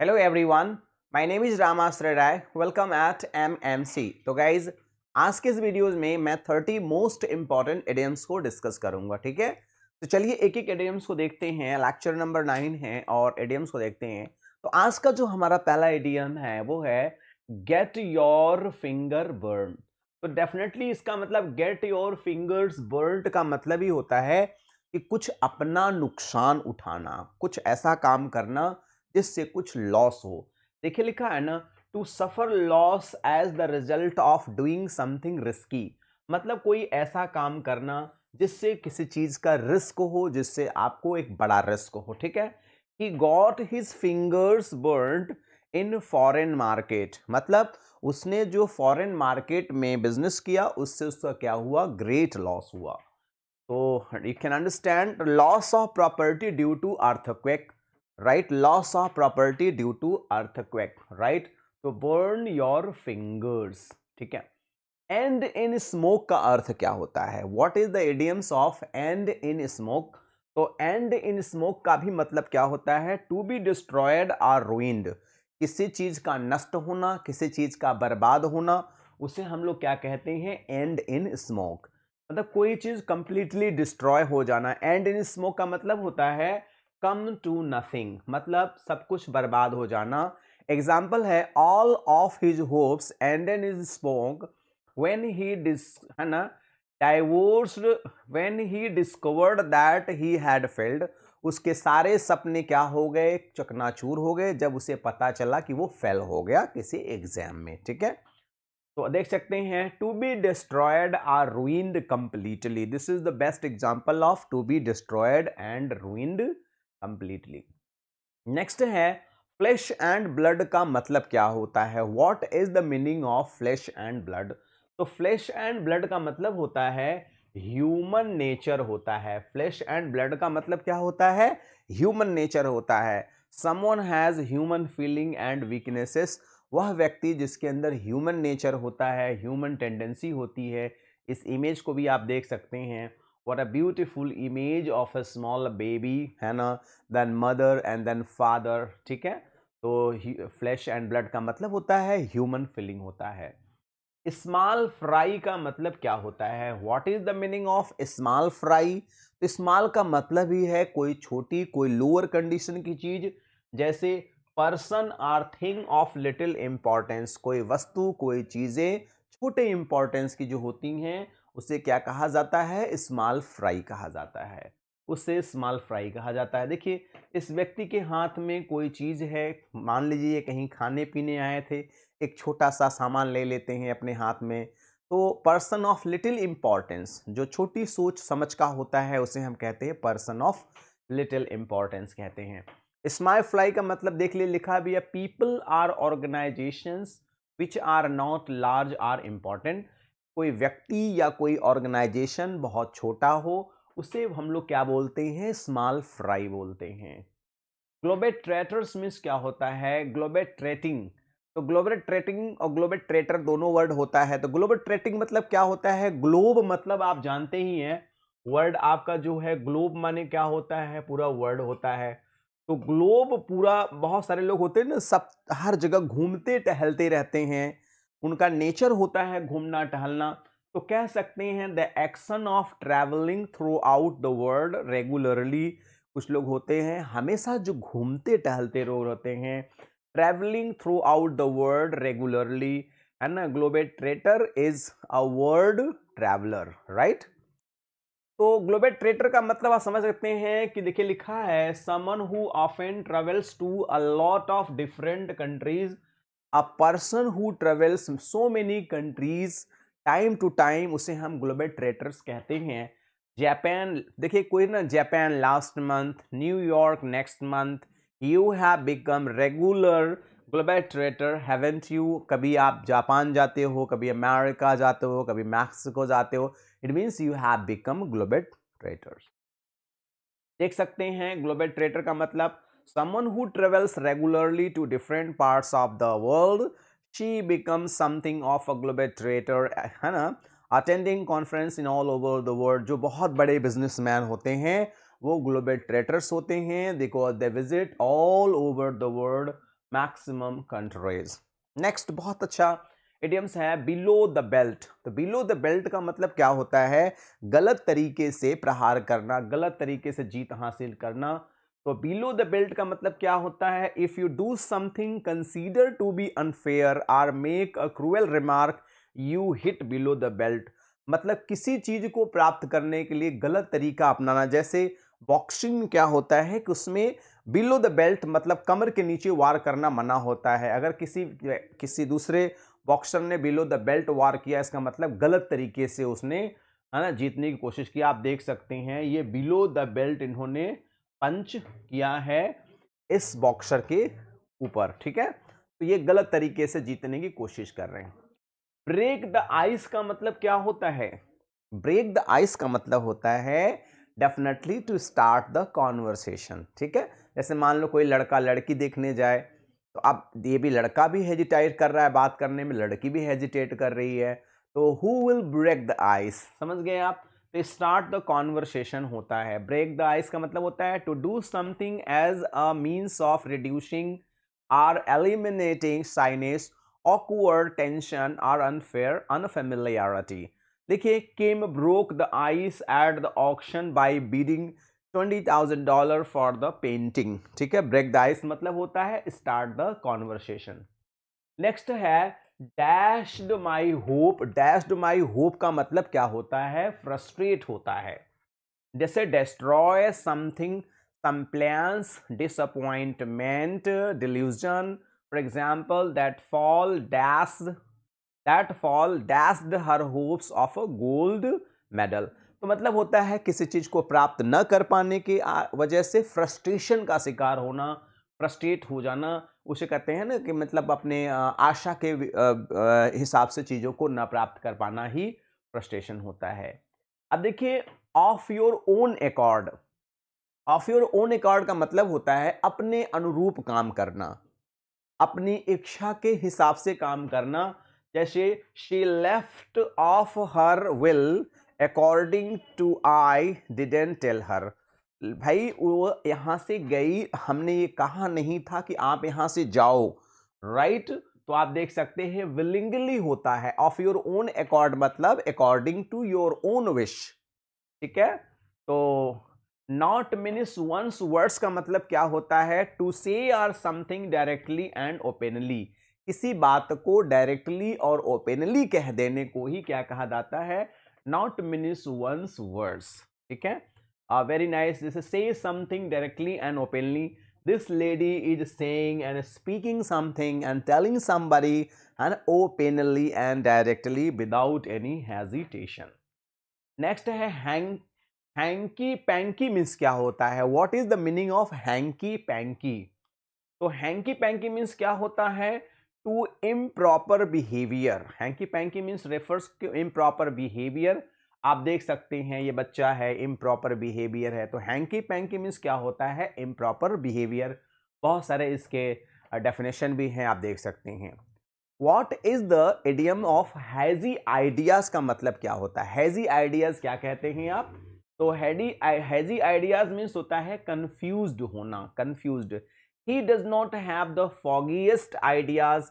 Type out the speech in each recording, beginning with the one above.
Hello everyone, my name is Ramasray Rai. Welcome at MMC. तो guys आज के इस वीडियोस में मैं 30 मोस्ट इंपॉर्टेंट इडियम्स को डिस्कस करूंगा, ठीक है। तो चलिए एक एक इडियम्स को देखते हैं। लेक्चर नंबर 9 है और इडियम्स को देखते हैं। तो आज का जो हमारा पहला इडियम है वो है गेट योर फिंगर बर्न। तो डेफिनेटली इसका मतलब गेट योर फिंगर्स बर्न का मतलब ही होता है कि कुछ अपना नुकसान उठाना, कुछ ऐसा काम करना जिससे कुछ लॉस हो। देखिए लिखा है ना, to suffer loss as the result of doing something risky. मतलब कोई ऐसा काम करना जिससे किसी चीज का रिस्क हो, जिससे आपको एक बड़ा रिस्क हो, ठीक है। He got his fingers burned in foreign market. मतलब उसने जो फॉरेन मार्केट में बिजनेस किया उससे उसका क्या हुआ, ग्रेट लॉस हुआ। तो you can understand loss of property due to earthquake, right? Loss of property due to earthquake, right? तो burn your fingers, ठीक है। एंड इन स्मोक का अर्थ क्या होता है? What is the idioms of and in smoke? तो and in smoke का भी मतलब क्या होता है? टू बी डिस्ट्रॉयड और रुइंड। किसी चीज का नष्ट होना, किसी चीज का बर्बाद होना, उसे हम लोग क्या कहते हैं? And in smoke. मतलब कोई चीज कंप्लीटली डिस्ट्रॉय हो जाना। एंड इन स्मोक का मतलब होता है कम टू नथिंग, मतलब सब कुछ बर्बाद हो जाना। एग्जाम्पल है all of his hopes and in smoke when he है ना divorced, when he discovered that he had failed। उसके सारे सपने क्या हो गए? चकनाचूर हो गए जब उसे पता चला कि वो फेल हो गया किसी एग्जाम में, ठीक है। तो देख सकते हैं to be destroyed or ruined completely। This is the best example of to be destroyed and ruined completely। Next है फ्लैश एंड ब्लड का मतलब क्या होता है? What is the meaning of flesh and blood? तो फ्लैश एंड ब्लड का मतलब होता है ह्यूमन नेचर होता है। फ्लैश एंड ब्लड का मतलब क्या होता है? ह्यूमन नेचर होता है। Someone has human feeling and weaknesses. वह व्यक्ति जिसके अंदर ह्यूमन नेचर होता है, ह्यूमन टेंडेंसी होती है। इस इमेज को भी आप देख सकते हैं। What a beautiful image of a small baby, है ना, then mother and then father, ठीक है। तो फ्लैश एंड ब्लड का मतलब होता है ह्यूमन फीलिंग होता है। स्मॉल फ्राई का मतलब क्या होता है? What is the meaning of small fry? तो स्मॉल का मतलब ही है कोई छोटी, कोई लोअर कंडीशन की चीज। जैसे person or thing of little importance. कोई वस्तु, कोई चीजें छोटे इंपॉर्टेंस की जो होती हैं उसे क्या कहा जाता है? स्मॉल फ्राई कहा जाता है। उसे स्मॉल फ्राई कहा जाता है। देखिए इस व्यक्ति के हाथ में कोई चीज है, मान लीजिए कहीं खाने पीने आए थे, एक छोटा सा सामान ले लेते हैं अपने हाथ में। तो पर्सन ऑफ लिटिल इंपॉर्टेंस, जो छोटी सोच समझ का होता है उसे हम कहते हैं पर्सन ऑफ लिटिल इंपॉर्टेंस कहते हैं। स्मॉल फ्राई का मतलब देख लिए, लिखा भी है people or organisations which are not large or important. कोई व्यक्ति या कोई ऑर्गेनाइजेशन बहुत छोटा हो उसे हम लोग क्या बोलते हैं? स्मॉल फ्राई बोलते हैं। ग्लोबेट्रेटर्स मीन्स क्या होता है? ग्लोबेट्रेटिंग। तो ग्लोबेट्रेटिंग और ग्लोबेट्रेटर दोनों वर्ड होता है। तो ग्लोबेट्रेटिंग मतलब क्या होता है? ग्लोब मतलब आप जानते ही हैं, वर्ड आपका जो है ग्लोब माने क्या होता है? पूरा वर्ड होता है। तो ग्लोब पूरा, बहुत सारे लोग होते हैं ना, सब हर जगह घूमते टहलते रहते हैं, उनका नेचर होता है घूमना टहलना। तो कह सकते हैं the action of travelling throughout the world regularly. कुछ लोग होते हैं हमेशा जो घूमते टहलते लोग होते हैं, travelling throughout the world regularly, है ना। Globetrotter is a word traveller, right. तो ग्लोबेट्रेटर का मतलब आप समझ सकते हैं कि देखिए लिखा है someone who often travels to a lot of different countries. A person who travels so many countries time to time, उसे हम ग्लोबेट्रेटर्स कहते हैं। जापान, देखिए कोई ना, Japan last month, New York next month, you have become regular globetrotter haven't you? कभी आप Japan जाते हो, कभी अमेरिका जाते हो, कभी मैक्सिको जाते हो, it means you have become globetrotter. देख सकते हैं ग्लोबेट्रेटर का मतलब someone who travels regularly to different parts of the world, she becomes something of a globetrotter, है ना। Attending conference in all over the world, जो बहुत बड़े बिजनेसमैन होते हैं वो ग्लोबेट्रेटर्स होते हैं, because they visit all over the world. Maximum countries. Next बहुत अच्छा इडियम्स है बिलो द बेल्ट। तो बिलो द बेल्ट का मतलब क्या होता है? गलत तरीके से प्रहार करना, गलत तरीके से जीत हासिल करना। तो बिलो द बेल्ट का मतलब क्या होता है? If you do something consider to be unfair और make a cruel remark you hit below the belt. मतलब किसी चीज को प्राप्त करने के लिए गलत तरीका अपनाना। जैसे बॉक्सिंग में क्या होता है कि उसमें बिलो द बेल्ट मतलब कमर के नीचे वार करना मना होता है। अगर किसी दूसरे बॉक्सर ने बिलो द बेल्ट वार किया, इसका मतलब गलत तरीके से उसने, है ना, जीतने की कोशिश की। आप देख सकते हैं ये बिलो द बेल्ट इन्होंने पंच किया है इस बॉक्सर के ऊपर, ठीक है। तो ये गलत तरीके से जीतने की कोशिश कर रहे हैं। ब्रेक द आइस का मतलब क्या होता है? ब्रेक द आइस का मतलब होता है definitely to start the conversation, ठीक है। जैसे मान लो कोई लड़का लड़की देखने जाए, तो अब ये भी लड़का भी हेजिटेट कर रहा है बात करने में, लड़की भी हेजिटेट कर रही है, तो who will break the ice, समझ गए आप? तो स्टार्ट द कॉन्वर्सेशन होता है। ब्रेक द आइस का मतलब होता है to do something as a means of reducing or eliminating shyness awkward tension or unfair unfamiliarity। देखिए, Kim broke the ice at the auction by bidding $20,000 for the painting, ठीक है। break the ice मतलब होता है start the conversation। Next है dashed my hope। dashed my hope का मतलब क्या होता है? frustrate होता है। जैसे destroy something, some plans, disappointment, delusion। for example, that fall dashed her hopes of a gold medal। तो मतलब होता है किसी चीज को प्राप्त न कर पाने की वजह से फ्रस्ट्रेशन का शिकार होना, फ्रस्ट्रेट हो जाना, उसे कहते हैं ना कि मतलब अपने आशा के हिसाब से चीजों को न प्राप्त कर पाना ही फ्रस्ट्रेशन होता है। अब देखिए, of your own accord. Of your own accord का मतलब होता है अपने अनुरूप काम करना, अपनी इच्छा के हिसाब से काम करना। जैसे she left off her will according to I didn't tell her. भाई वो यहां से गई, हमने ये कहा नहीं था कि आप यहां से जाओ, राइट। तो आप देख सकते हैं विलिंगली होता है। ऑफ योर ओन अकॉर्ड मतलब according to your own wish, ठीक है। तो नॉट मीन्स वंस वर्ड्स का मतलब क्या होता है? To say or something directly and openly. किसी बात को डायरेक्टली और ओपनली कह देने को ही क्या कहा जाता है? नॉट मीन्स वंस वर्ड्स, ठीक है। Very nice. This say something directly and openly. This lady is saying and speaking something and telling somebody and openly and directly without any hesitation. Next है हैंकी पैंकी मीन्स क्या होता है? What is the meaning of hanky panky? तो hanky panky means क्या होता है? To improper behaviour. Hanky panky means refers to improper behaviour. आप देख सकते हैं ये बच्चा है, इम्प्रॉपर बिहेवियर है। तो हैंकी पैंकी मीन्स क्या होता है? Improper behaviour. बहुत सारे इसके डेफिनेशन भी हैं, आप देख सकते हैं। What is the idiom of hazy ideas का मतलब क्या होता है? हैजी आइडियाज क्या कहते हैं आप? तो हैजी आइडियाज मीन्स होता है कंफ्यूज्ड होना, confused. He does not have the foggiest ideas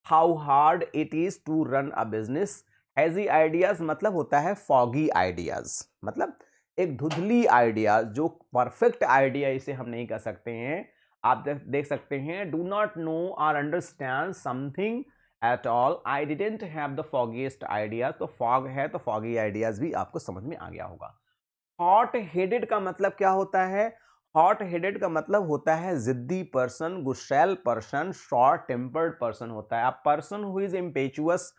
how hard it is to run a business. Hazy ideas मतलब होता है फॉगी आइडियाज, मतलब एक धुंधली आइडिया, जो परफेक्ट आइडिया इसे हम नहीं कह सकते हैं। आप देख सकते हैं डू नॉट नो और understand something at all, I didn't have the foggiest ideas. तो फॉग है तो फॉगी आइडियाज भी आपको समझ में आ गया होगा। हॉट हेडेड का मतलब क्या होता है? हॉट हेडेड का मतलब होता है जिद्दी पर्सन, गुस्सैल पर्सन, शॉर्ट टेम्पर्ड पर्सन होता है। आप person who is impetuous,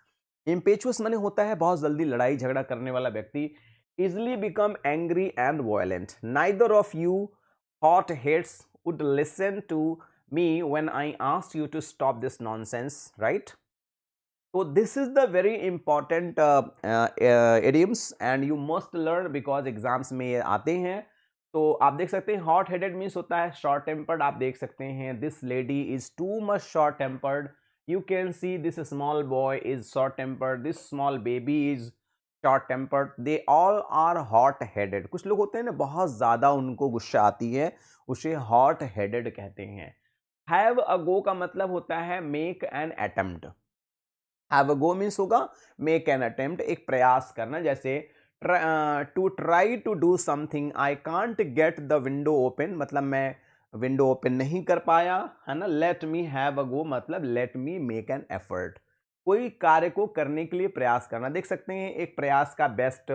impetuous माने होता है बहुत जल्दी लड़ाई झगड़ा करने वाला व्यक्ति। Easily become angry and violent. Neither of you hot heads would listen to me when I asked you to stop this nonsense, right? So this is the very important idioms and you must learn because exams में ये आते हैं। तो आप देख सकते हैं hot headed means होता है शॉर्ट टेम्पर्ड। आप देख सकते हैं this lady is too much short tempered. You can see this small boy is short tempered, this small baby is short tempered, they all are hot headed. कुछ लोग होते हैं ना बहुत ज़्यादा उनको गुस्सा आती है, उसे हॉट हेडेड कहते हैं। हैव अ गो का मतलब होता है make an attempt. Have a go means होगा मेक एन अटेम्प्ट, एक प्रयास करना। जैसे to try to do something, I can't get the window open, मतलब मैं विंडो ओपन नहीं कर पाया, है ना। लेट मी हैव अ गो मतलब let me make an effort, कोई कार्य को करने के लिए प्रयास करना। देख सकते हैं एक प्रयास का बेस्ट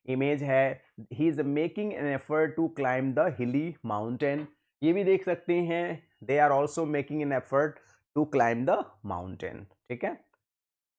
इमेज है, he is making an effort to climb the hilly mountain. ये भी देख सकते हैं they are also making an effort to climb the mountain, ठीक है।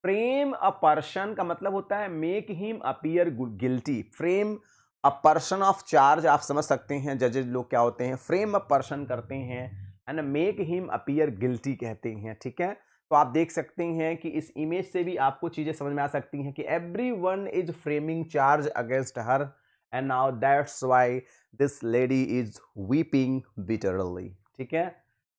फ्रेम अ पर्सन का मतलब होता है make him appear guilty. Frame a person of charge आप समझ सकते हैं, जजेज लोग क्या होते हैं, फ्रेम अ पर्सन करते हैं, and make him appear guilty कहते हैं, ठीक है। तो आप देख सकते हैं कि इस इमेज से भी आपको चीजें समझ में आ सकती हैं कि every one is framing charge against her, and now that's why this lady is weeping bitterly, ठीक है।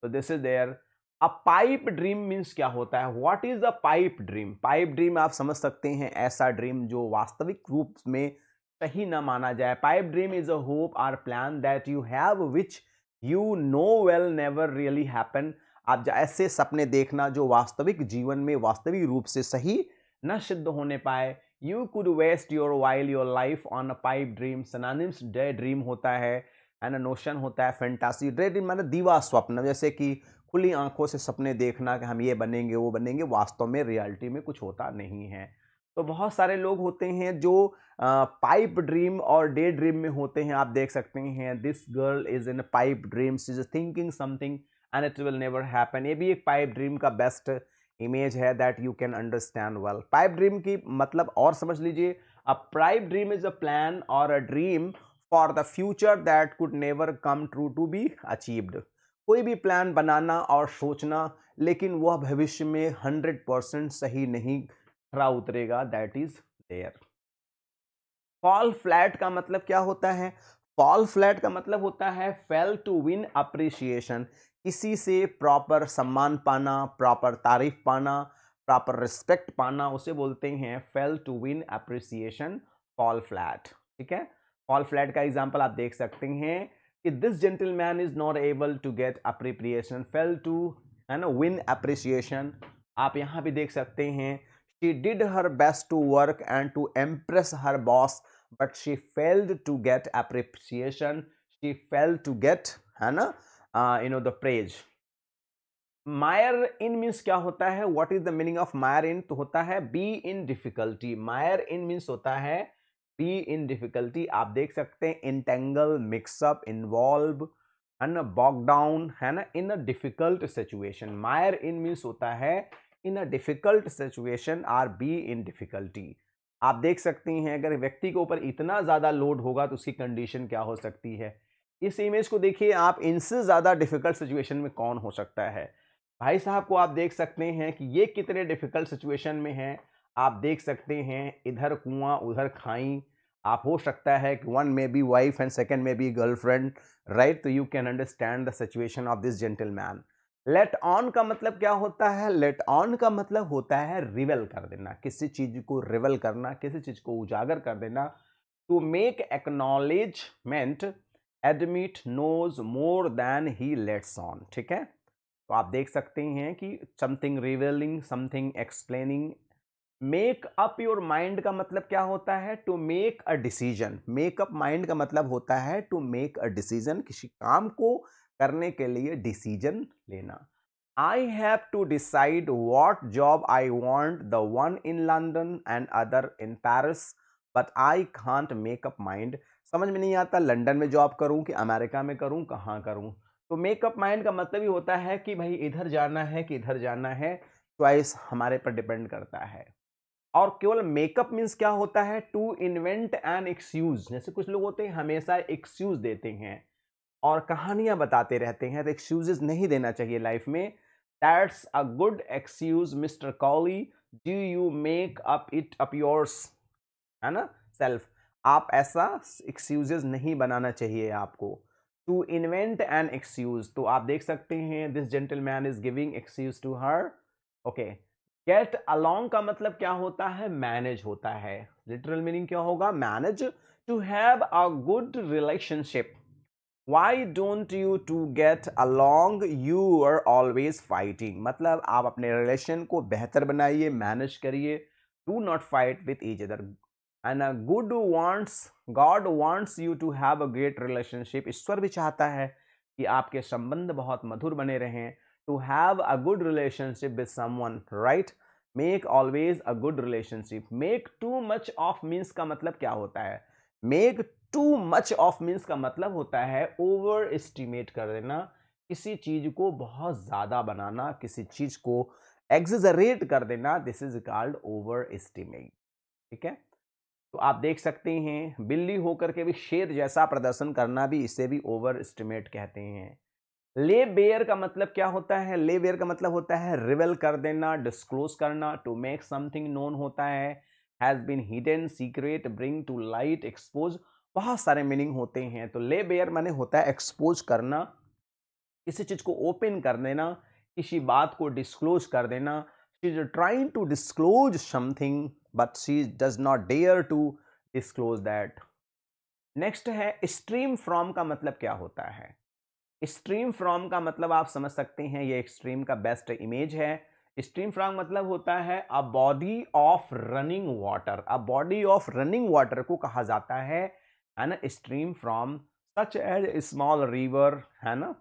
तो this is there. A pipe dream means क्या होता है, what is a pipe dream. Pipe dream आप समझ सकते हैं ऐसा ड्रीम जो वास्तविक रूप में सही न माना जाए। Pipe dream is a hope or plan that you have which you know well never really happen. आप ऐसे सपने देखना जो वास्तविक जीवन में वास्तविक रूप से सही न सिद्ध होने पाए। You could waste your while your life on a pipe dream. Synonyms day dream होता है एंड नोशन होता है फैंटासी। डे ड्रीम माने दीवा स्वप्न, जैसे कि खुली आंखों से सपने देखना कि हम ये बनेंगे वो बनेंगे, वास्तव में रियलिटी में कुछ होता नहीं है। तो बहुत सारे लोग होते हैं जो पाइप ड्रीम और डे ड्रीम में होते हैं। आप देख सकते हैं this girl is in pipe dreams is thinking something and it will never happen. ये भी एक पाइप ड्रीम का बेस्ट इमेज है that you can understand well. Pipe dream की मतलब और समझ लीजिए, a pipe dream is a plan और a dream for the future that could never come true to be achieved. कोई भी प्लान बनाना और सोचना लेकिन वह भविष्य में 100% सही नहीं खरा उतरेगा, that is there. Fall flat का मतलब क्या होता है, फॉल फ्लैट का मतलब होता है फेल टू विन अप्रिसिएशन। किसी से प्रॉपर सम्मान पाना, प्रॉपर तारीफ पाना, प्रॉपर रिस्पेक्ट पाना, उसे बोलते हैं fail to win appreciation, fall flat, ठीक है। फॉल फ्लैट का एग्जांपल आप देख सकते हैं कि this gentleman is not able to get appreciation, fail to, है ना, विन अप्रिसिएशन। आप यहां भी देख सकते हैं she did her best to work and to impress her boss but she failed to get appreciation, she failed to get, है ना, the praise। Mayar in means क्या होता है, what is the meaning of मायर इन, तो होता है B in difficulty. Mayar in means होता है बी इन डिफिकल्टी। आप देख सकते हैं इंटेंगल, मिक्सअप, इन्वॉल्व, है ना, बॉग डाउन, है ना, इन a difficult situation. Mayar in means होता है in a difficult situation or be in difficulty. आप देख सकते हैं अगर व्यक्ति के ऊपर इतना ज्यादा लोड होगा तो उसकी कंडीशन क्या हो सकती है। इस इमेज को देखिए आप, इनसे ज्यादा डिफिकल्ट सिचुएशन में कौन हो सकता है। भाई साहब को आप देख सकते हैं कि ये कितने डिफिकल्ट सिचुएशन में हैं। आप देख सकते हैं इधर कुआं उधर खाई। आप हो सकता है कि वन में बी वाइफ एंड सेकंड में बी गर्लफ्रेंड, राइट। तो you can understand the situation of this gentleman. Let on का मतलब क्या होता है, लेट ऑन का मतलब होता है रिवेल कर देना, किसी चीज को रिवेल करना, किसी चीज को उजागर कर देना। To make acknowledgement, admit, knows more than he lets on, ठीक है। तो आप देख सकते हैं कि something revealing, something explaining. Make up your mind का मतलब क्या होता है, to make a decision. Make up mind का मतलब होता है टू मेक अ डिसीजन, किसी काम को करने के लिए डिसीजन लेना। I have to decide what job I want, the one in London and other in Paris but I can't make up mind. समझ में नहीं आता लंदन में जॉब करूं कि अमेरिका में करूं, कहां करूं। तो मेकअप माइंड का मतलब ही होता है कि भाई इधर जाना है कि इधर जाना है, चॉइस हमारे पर डिपेंड करता है। और केवल मेकअप मीन्स क्या होता है, टू इन्वेंट एन एक्सक्यूज। जैसे कुछ लोग होते हैं हमेशा एक्सक्यूज देते हैं और कहानियां बताते रहते हैं, तो एक्सक्यूजेस नहीं देना चाहिए लाइफ में। That's a good excuse mister Collie, do you make up it up yours, है ना, सेल्फ। आप ऐसा एक्सक्यूजेस नहीं बनाना चाहिए आपको। टू इन्वेंट एन एक्सक्यूज, तो आप देख सकते हैं this gentleman is giving excuse to her, okay. Get along का मतलब क्या होता है, मैनेज होता है। लिटरल मीनिंग क्या होगा, manage. To have a good relationship, why don't you two get along, you are always fighting. मतलब आप अपने रिलेशन को बेहतर बनाइए, मैनेज करिए, do not fight with each other. And God wants you to have a great relationship. ईश्वर भी चाहता है कि आपके संबंध बहुत मधुर बने रहें। To have a good relationship with someone, right. Make always a good relationship. Make too much of means का मतलब क्या होता है? Make too much of means का मतलब होता है ओवर एस्टिमेट कर देना, किसी चीज को बहुत ज्यादा बनाना, किसी चीज को एग्जेजरेट कर देना। This is called over estimate. ठीक है, तो आप देख सकते हैं बिल्ली होकर के भी शेर जैसा प्रदर्शन करना भी, इसे भी ओवर एस्टिमेट कहते हैं। ले बेयर का मतलब क्या होता है? ले बेयर का मतलब होता है रिवेल कर देना, डिस्क्लोज करना। टू मेक समथिंग नोन होता है has been hidden, secret, bring to light, expose. बहुत सारे मीनिंग होते हैं। तो ले बेयर माने होता है एक्सपोज करना, किसी चीज को ओपन कर देना, किसी बात को डिस्क्लोज कर देना। She is trying to disclose something but she does not dare to disclose that. Next है स्ट्रीम फ्रॉम का मतलब क्या होता है? स्ट्रीम फ्रॉम का मतलब आप समझ सकते हैं, ये स्ट्रीम का बेस्ट इमेज है। स्ट्रीम फ्रॉम मतलब होता है a body of running water. A body of running water को कहा जाता है ना, stream from such as small river, है ना।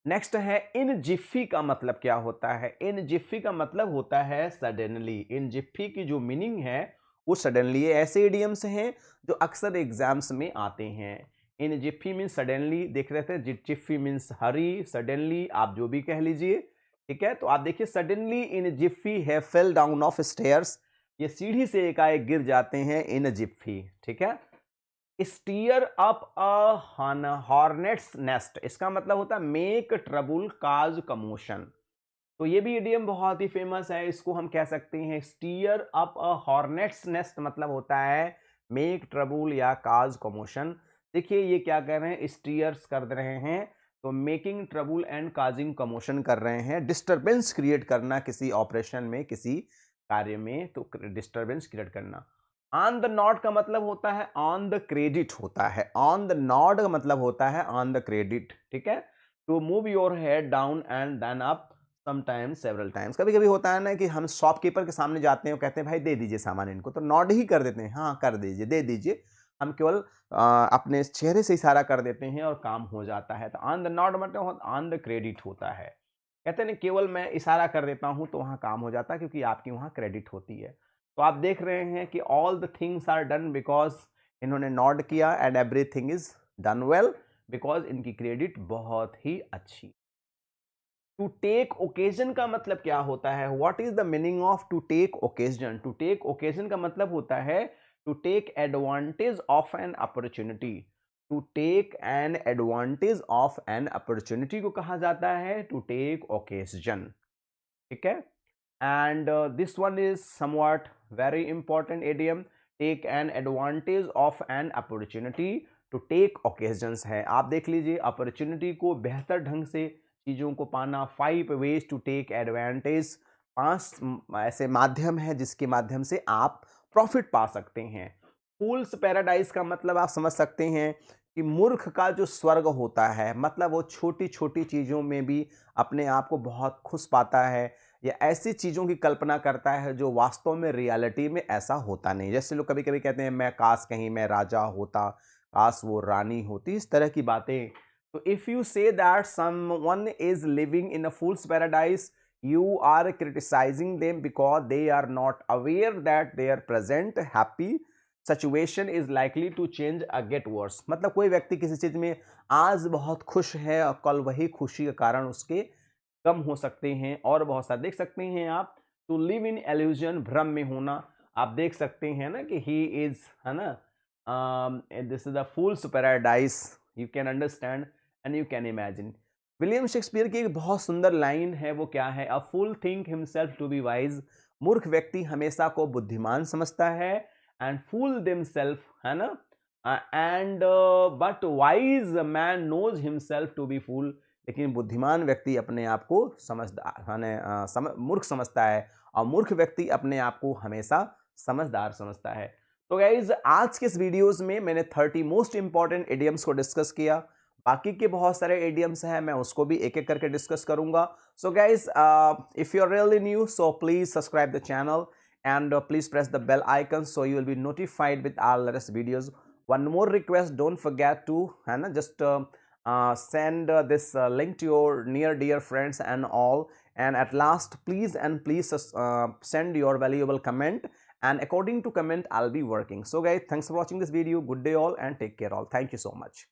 नेक्स्ट है इन जिफ्फी का मतलब क्या होता है? इन जिफ्फी का मतलब होता है सडनली। इन जिफ्फी की जो मीनिंग है वो सडनली। ये ऐसे इडियम्स हैं जो अक्सर एग्जाम्स में आते हैं। इन जिफ्फी मीन्स सडनली, देख रहे थे, जिफ्फी मीन्स हरी, सडनली आप जो भी कह लीजिए। ठीक है, तो आप देखिए सडनली इन जिफ्फी है फेल डाउन ऑफ स्टेयर्स। ये सीढ़ी से एकाएक गिर जाते हैं इन जिफ्फी। ठीक है, stir up a hornet's nest, इसका मतलब होता है मेक ट्रबल काज कमोशन। तो ये भी इडियम बहुत ही फेमस है, इसको हम कह सकते हैं stir up a hornet's nest, मतलब होता है मेक ट्रबल या काज कमोशन। देखिए ये क्या कर रहे हैं, स्टीयर्स कर रहे हैं, तो making trouble and causing commotion कर रहे हैं, डिस्टरबेंस क्रिएट करना किसी ऑपरेशन में, किसी कार्य में, तो डिस्टरबेंस क्रिएट करना। ऑन द नॉट का मतलब होता है ऑन द क्रेडिट होता है। ऑन द नॉट का मतलब होता है ऑन द क्रेडिट। ठीक है, to move your head down and then up sometimes several times. कभी कभी होता है ना कि हम शॉपकीपर के सामने जाते हैं और कहते हैं भाई दे दीजिए सामान इनको, तो नॉड ही कर देते हैं, हाँ कर दीजिए, दे दीजिए। हम केवल अपने चेहरे से इशारा कर देते हैं और काम हो जाता है। तो ऑन द नॉट मतलब ऑन द क्रेडिट होता है। कहते हैं केवल मैं इशारा कर देता हूं तो वहां काम हो जाता है, क्योंकि आपकी वहां क्रेडिट होती है। तो आप देख रहे हैं कि all the things are done because इन्होंने नॉड किया, and everything is done well because इनकी क्रेडिट बहुत ही अच्छी। टू टेक ओकेजन का मतलब क्या होता है? What is the meaning of to take occasion? To take occasion का मतलब होता है to take advantage of an opportunity. To take an advantage of an opportunity को कहा जाता है टू टेक ओकेजन। ठीक है, and this one is somewhat very important idiom. Take an advantage of an opportunity, to take occasions है। आप देख लीजिए अपॉर्चुनिटी को बेहतर ढंग से चीज़ों को पाना। 5 वेज टू टेक एडवांटेज, 5 ऐसे माध्यम है जिसके माध्यम से आप प्रॉफिट पा सकते हैं। फूल्स पैराडाइज का मतलब आप समझ सकते हैं कि मूर्ख का जो स्वर्ग होता है, मतलब वो छोटी छोटी चीज़ों में भी अपने आप को बहुत खुश पाता है, या ऐसी चीज़ों की कल्पना करता है जो वास्तव में रियलिटी में ऐसा होता नहीं। जैसे लोग कभी कभी कहते हैं मैं काश कहीं मैं राजा होता, काश वो रानी होती, इस तरह की बातें। तो if you say that someone is living in a fools paradise, you are criticizing them because they are not aware that their present happy situation is likely to change or get worse। मतलब कोई व्यक्ति किसी चीज में आज बहुत खुश है और कल वही खुशी के कारण उसके कम हो सकते हैं, और बहुत सारे देख सकते हैं आप। टू लिव इन एल्यूजन, भ्रम में होना। आप देख सकते हैं ना कि ही इज, है ना, this is the fool's paradise, you can understand and you can imagine. William Shakespeare की एक बहुत सुंदर लाइन है, वो क्या है? A fool think himself to be wise. मूर्ख व्यक्ति हमेशा को बुद्धिमान समझता है, एंड फूल देमसेल्फ, है ना, and but wise man knows himself to be fool. लेकिन बुद्धिमान व्यक्ति अपने आप को समझदार मूर्ख समझता है, और मूर्ख व्यक्ति अपने आप को हमेशा समझदार समझता है। तो गाइज आज के इस वीडियोस में मैंने 30 मोस्ट इंपॉर्टेंट इडियम्स को डिस्कस किया। बाकी के बहुत सारे इडियम्स हैं, मैं उसको भी एक एक करके डिस्कस करूंगा। So guys if you are really new so please subscribe the channel and please press the bell icon so you will be notified with our latest videos. One more request, don't forget to just send this link to your near dear friends and all, and at last please send your valuable comment, and according to comment I'll be working. So guys, thanks for watching this video. Good day all and take care all. Thank you so much.